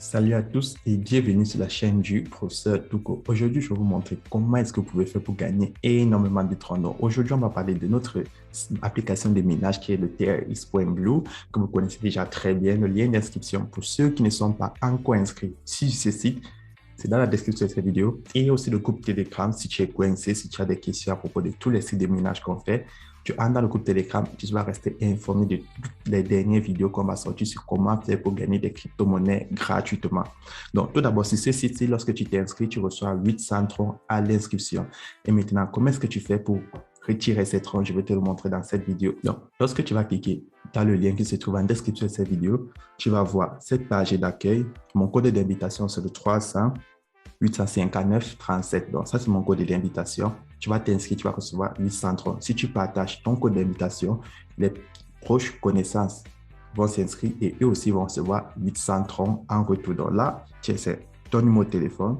Salut à tous et bienvenue sur la chaîne du professeur Touko. Aujourd'hui, je vais vous montrer comment est-ce que vous pouvez faire pour gagner énormément de troncs. Donc, aujourd'hui, on va parler de notre application de minage qui est le TRX.Blue, que vous connaissez déjà très bien. Le lien d'inscription pour ceux qui ne sont pas encore inscrits sur ce site, c'est dans la description de cette vidéo. Et aussi le groupe Telegram si tu es coincé, si tu as des questions à propos de tous les sites de minage qu'on fait. Tu entres dans le groupe Telegram, tu vas rester informé de toutes les dernières vidéos qu'on va sortir sur comment faire pour gagner des crypto-monnaies gratuitement. Donc, tout d'abord, sur ce site-ci, lorsque tu t'inscris, tu reçois 800 troncs à l'inscription. Et maintenant, comment est-ce que tu fais pour retirer ces troncs? Je vais te le montrer dans cette vidéo. Donc, lorsque tu vas cliquer dans le lien qui se trouve en description de cette vidéo, tu vas voir cette page d'accueil. Mon code d'invitation, c'est le 300 859 37. Donc, ça, c'est mon code d'invitation. Tu vas t'inscrire, tu vas recevoir 800 troncs. Si tu partages ton code d'invitation, les proches connaissances vont s'inscrire et eux aussi vont recevoir 800 troncs en retour. Donc là, tu essaies ton numéro de téléphone,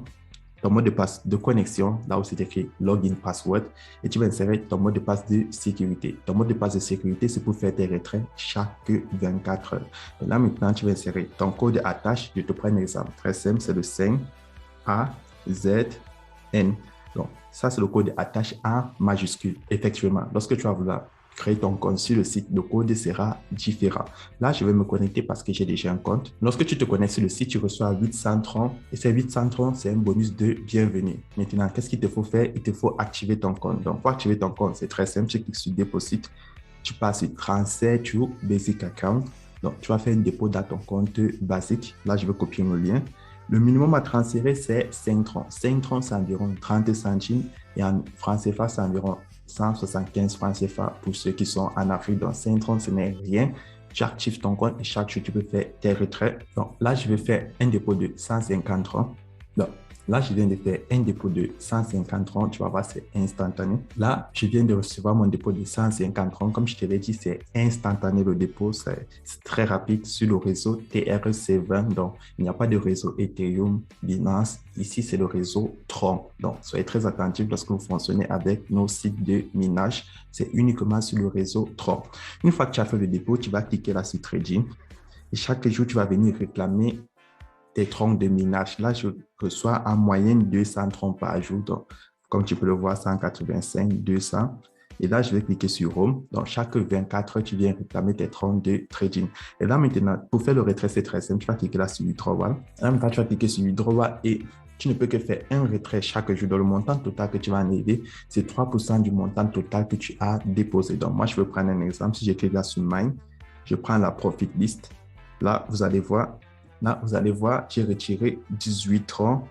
ton mot de passe de connexion, là où c'est écrit login password, et tu vas insérer ton mot de passe de sécurité. Ton mot de passe de sécurité, c'est pour faire tes retraits chaque 24 heures. Et là, maintenant, tu vas insérer ton code attache. Je te prends un exemple très simple, c'est le 5 AZN. Donc, ça, c'est le code attache en majuscule. Effectivement, lorsque tu vas vouloir créer ton compte sur le site, le code sera différent. Là, je vais me connecter parce que j'ai déjà un compte. Lorsque tu te connectes sur le site, tu reçois 800 troncs et ces 800 troncs, c'est un bonus de bienvenue. Maintenant, qu'est-ce qu'il te faut faire? Il te faut activer ton compte. Donc, pour activer ton compte, c'est très simple. Tu cliques sur Deposit. Tu passes sur Transfer to Basic Account. Donc, tu vas faire un dépôt dans ton compte basique. Là, je vais copier mon lien. Le minimum à transférer, c'est 5 troncs. 5 troncs, c'est environ 30 centimes. Et en francs CFA, c'est environ 175 francs CFA pour ceux qui sont en Afrique. Donc, 5 troncs, ce n'est rien. Tu actives ton compte et chaque jour, tu peux faire tes retraits. Donc, là, je vais faire un dépôt de 150 troncs. Donc, là, je viens de faire un dépôt de 150 troncs. Tu vas voir, c'est instantané. Là, je viens de recevoir mon dépôt de 150 troncs. Comme je te l'ai dit, c'est instantané le dépôt. C'est très rapide sur le réseau TRC20. Donc, il n'y a pas de réseau Ethereum, Binance. Ici, c'est le réseau Tron. Donc, soyez très attentifs lorsque vous fonctionnez avec nos sites de minage. C'est uniquement sur le réseau Tron. Une fois que tu as fait le dépôt, tu vas cliquer là sur Trading. Et chaque jour, tu vas venir réclamer tes troncs de minage. Là, je reçois en moyenne 200 troncs par jour. Donc, comme tu peux le voir, 185, 200. Et là, je vais cliquer sur Home. Donc, chaque 24 heures, tu viens réclamer tes troncs de trading. Et là, maintenant, pour faire le retrait, c'est très simple. Tu vas cliquer là sur Withdrawal. En même temps, tu vas cliquer sur Withdrawal et tu ne peux que faire un retrait chaque jour. Dans le montant total que tu vas enlever, c'est 3% du montant total que tu as déposé. Donc, moi, je vais prendre un exemple. Si je clique là sur Mine, je prends la Profit List. Là, vous allez voir, j'ai retiré 18 troncs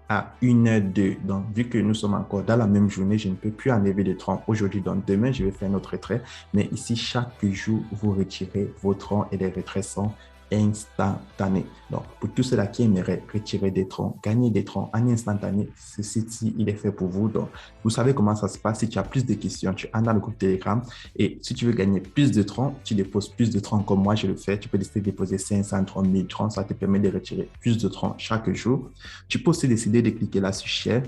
à 1h02. Donc, vu que nous sommes encore dans la même journée, je ne peux plus enlever de troncs aujourd'hui. Donc, demain, je vais faire notre retrait. Mais ici, chaque jour, vous retirez vos troncs et les retraits sont instantanés. Donc, pour tous ceux-là qui aimeraient retirer des troncs, gagner des troncs en instantané, ce site-ci, il est fait pour vous. Donc, vous savez comment ça se passe. Si tu as plus de questions, tu entres dans le groupe Telegram et si tu veux gagner plus de troncs, tu déposes plus de troncs comme moi, je le fais. Tu peux décider de déposer 500 troncs, 1000 troncs. Ça te permet de retirer plus de troncs chaque jour. Tu peux aussi décider de cliquer là sur Share.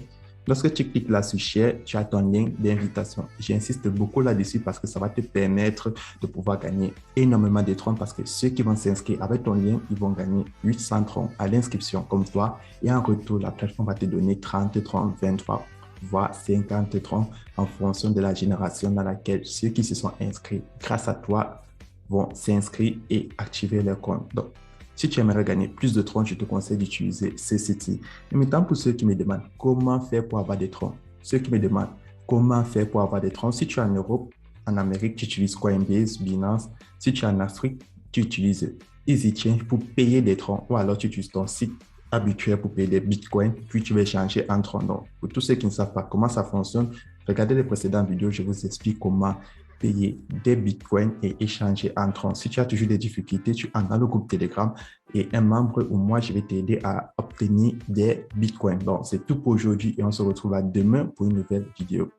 Lorsque tu cliques là sur Share, tu as ton lien d'invitation. J'insiste beaucoup là-dessus parce que ça va te permettre de pouvoir gagner énormément de troncs parce que ceux qui vont s'inscrire avec ton lien, ils vont gagner 800 troncs à l'inscription comme toi. Et en retour, la plateforme va te donner 30 troncs, 23 voire 50 troncs en fonction de la génération dans laquelle ceux qui se sont inscrits grâce à toi vont s'inscrire et activer leur compte. Donc, si tu aimerais gagner plus de troncs, je te conseille d'utiliser ce site-ci. Et maintenant, pour ceux qui me demandent comment faire pour avoir des troncs, ceux qui me demandent comment faire pour avoir des troncs, si tu es en Europe, en Amérique, tu utilises Coinbase, Binance. Si tu es en Afrique, tu utilises EasyChange pour payer des troncs ou alors tu utilises ton site habituel pour payer des bitcoins, puis tu vas échanger en troncs. Donc, pour tous ceux qui ne savent pas comment ça fonctionne, regardez les précédentes vidéos, je vous explique comment payer des bitcoins et échanger en troncs. Si tu as toujours des difficultés, tu entres dans le groupe Telegram et un membre ou moi, je vais t'aider à obtenir des bitcoins. Donc, c'est tout pour aujourd'hui et on se retrouve à demain pour une nouvelle vidéo.